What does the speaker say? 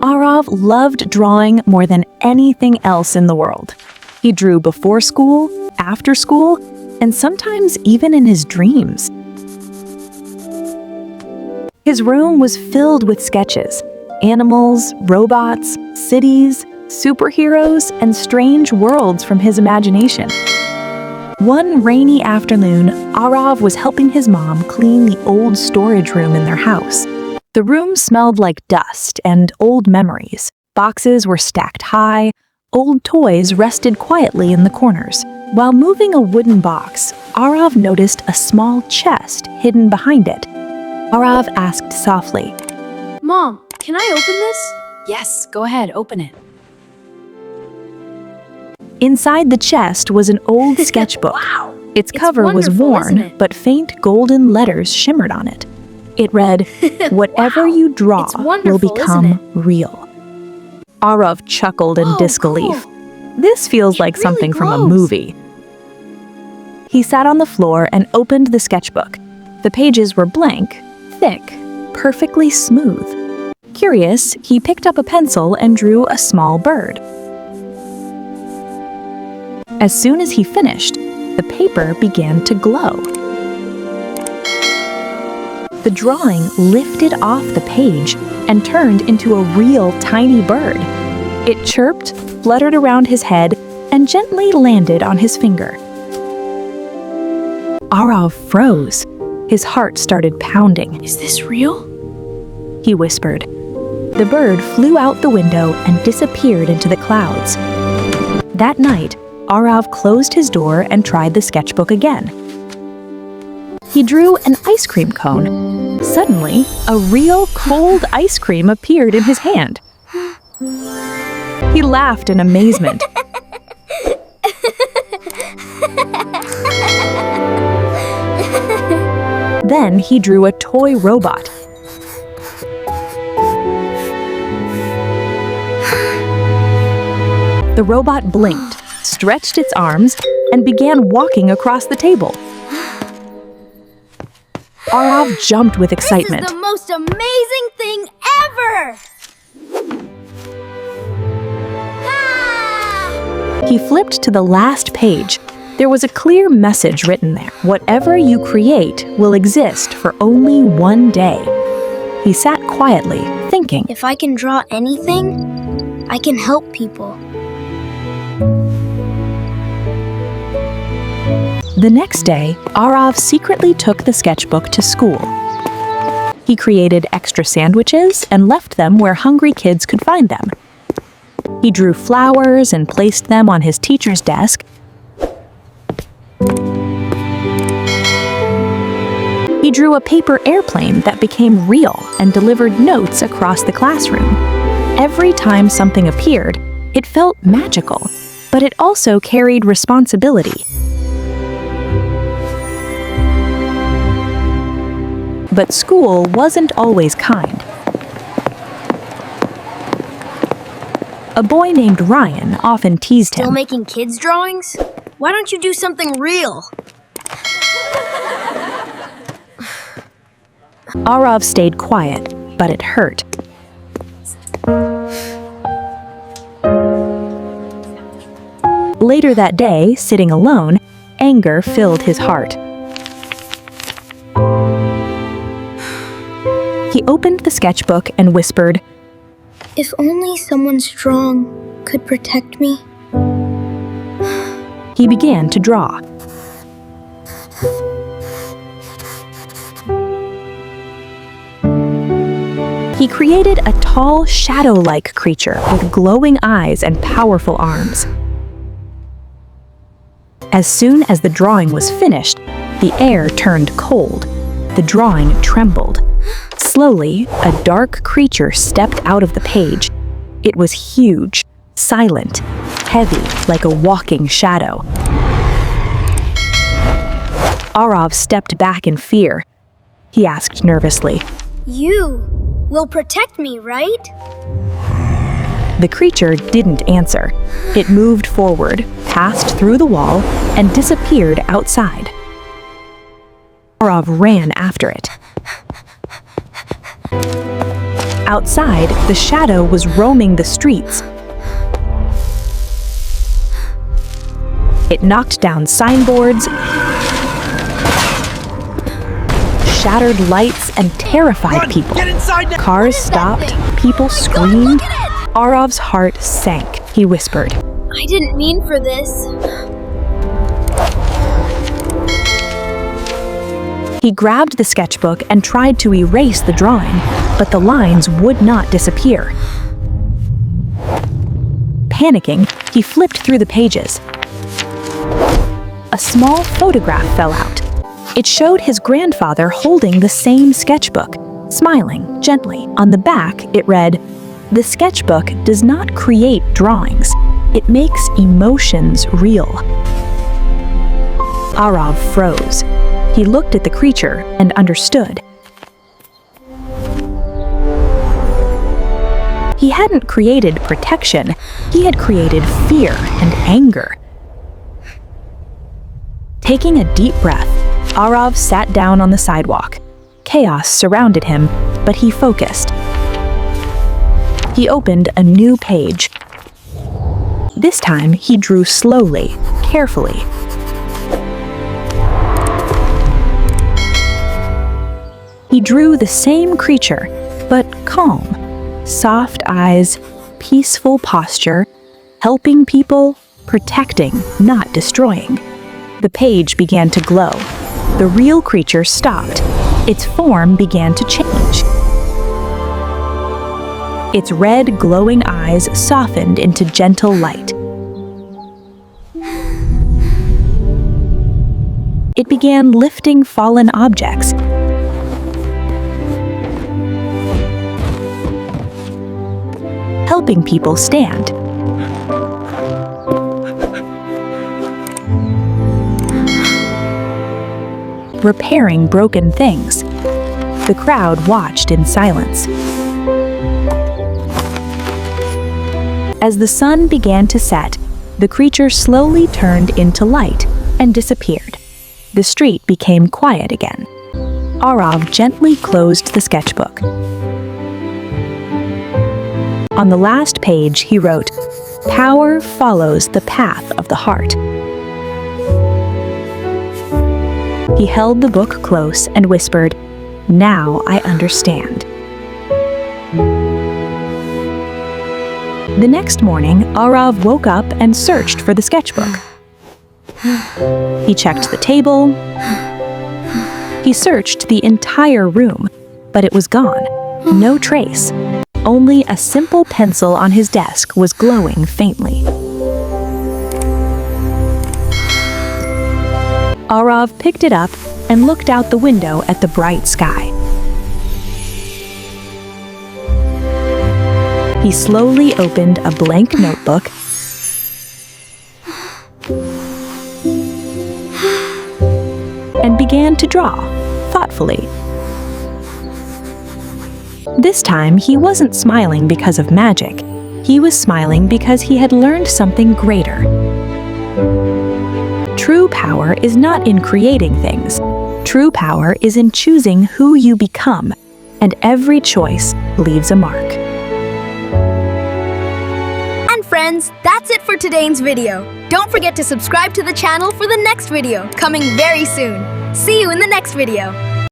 Aarav loved drawing more than anything else in the world. He drew before school, after school, and sometimes even in his dreams. His room was filled with sketches: animals, robots, cities, superheroes, and strange worlds from his imagination. One rainy afternoon, Aarav was helping his mom clean the old storage room in their house. The room smelled like dust and old memories. Boxes were stacked high, old toys rested quietly in the corners. While moving a wooden box, Aarav noticed a small chest hidden behind it. Aarav asked softly, "Mom, can I open this?" Yes, go ahead, open it. Inside the chest was an old sketchbook. Wow! Its It's cover was wonderful, worn, isn't it? but faint golden letters shimmered on it. It read, "Whatever Wow, you draw it's will wonderful, become isn't real." Aarav chuckled in Oh, disbelief. cool. This feels It like really something from a glows. movie. He sat on the floor and opened the sketchbook. The pages were blank, thick, perfectly smooth. Curious, he picked up a pencil and drew a small bird. As soon as he finished, the paper began to glow. The drawing lifted off the page and turned into a real tiny bird. It chirped, fluttered around his head, and gently landed on his finger. Aarav froze. His heart started pounding. Is this real? He whispered. The bird flew out the window and disappeared into the clouds. That night, Aarav closed his door and tried the sketchbook again. He drew an ice cream cone. Suddenly, a real cold ice cream appeared in his hand. He laughed in amazement. Then he drew a toy robot. The robot blinked, stretched its arms, and began walking across the table. Aarav jumped with excitement. This is the most amazing thing ever! Ah! He flipped to the last page. There was a clear message written there. Whatever you create will exist for only one day. He sat quietly, thinking. If I can draw anything, I can help people. The next day, Aarav secretly took the sketchbook to school. He created extra sandwiches and left them where hungry kids could find them. He drew flowers and placed them on his teacher's desk. He drew a paper airplane that became real and delivered notes across the classroom. Every time something appeared, it felt magical, but it also carried responsibility. But school wasn't always kind. A boy named Ryan often teased Still him. making kids' drawings? Why don't you do something real? Aarav stayed quiet, but it hurt. Later that day, sitting alone, anger filled his heart. He opened the sketchbook and whispered, If only someone strong could protect me. He began to draw. He created a tall, shadow-like creature with glowing eyes and powerful arms. As soon as the drawing was finished, the air turned cold. The drawing trembled. Slowly, a dark creature stepped out of the page. It was huge, silent, heavy, like a walking shadow. Aarav stepped back in fear. He asked nervously, You will protect me, right? The creature didn't answer. It moved forward, passed through the wall, and disappeared outside. Aarav ran after it. Outside, the shadow was roaming the streets. It knocked down signboards, shattered lights, and terrified people. Get inside now! Cars stopped, people screamed. Aarav's heart sank. He whispered, I didn't mean for this. He grabbed the sketchbook and tried to erase the drawing, but the lines would not disappear. Panicking, he flipped through the pages. A small photograph fell out. It showed his grandfather holding the same sketchbook, smiling gently. On the back, it read, "The sketchbook does not create drawings. It makes emotions real." Aarav froze. He looked at the creature and understood. He hadn't created protection. He had created fear and anger. Taking a deep breath, Aarav sat down on the sidewalk. Chaos surrounded him, but he focused. He opened a new page. This time, he drew slowly, carefully. He drew the same creature, but calm. Soft eyes, peaceful posture, helping people, protecting, not destroying. The page began to glow. The real creature stopped. Its form began to change. Its red, glowing eyes softened into gentle light. It began lifting fallen objects. Helping people stand. Repairing broken things. The crowd watched in silence. As the sun began to set, the creature slowly turned into light and disappeared. The street became quiet again. Aarav gently closed the sketchbook. On the last page, he wrote, "Power follows the path of the heart." He held the book close and whispered, "Now I understand." The next morning, Aarav woke up and searched for the sketchbook. He checked the table. He searched the entire room, but it was gone. No trace. Only a simple pencil on his desk was glowing faintly. Aarav picked it up and looked out the window at the bright sky. He slowly opened a blank notebook and began to draw, thoughtfully. This time, he wasn't smiling because of magic. He was smiling because he had learned something greater. True power is not in creating things. True power is in choosing who you become, and every choice leaves a mark. And friends, that's it for today's video. Don't forget to subscribe to the channel for the next video, coming very soon. See you in the next video.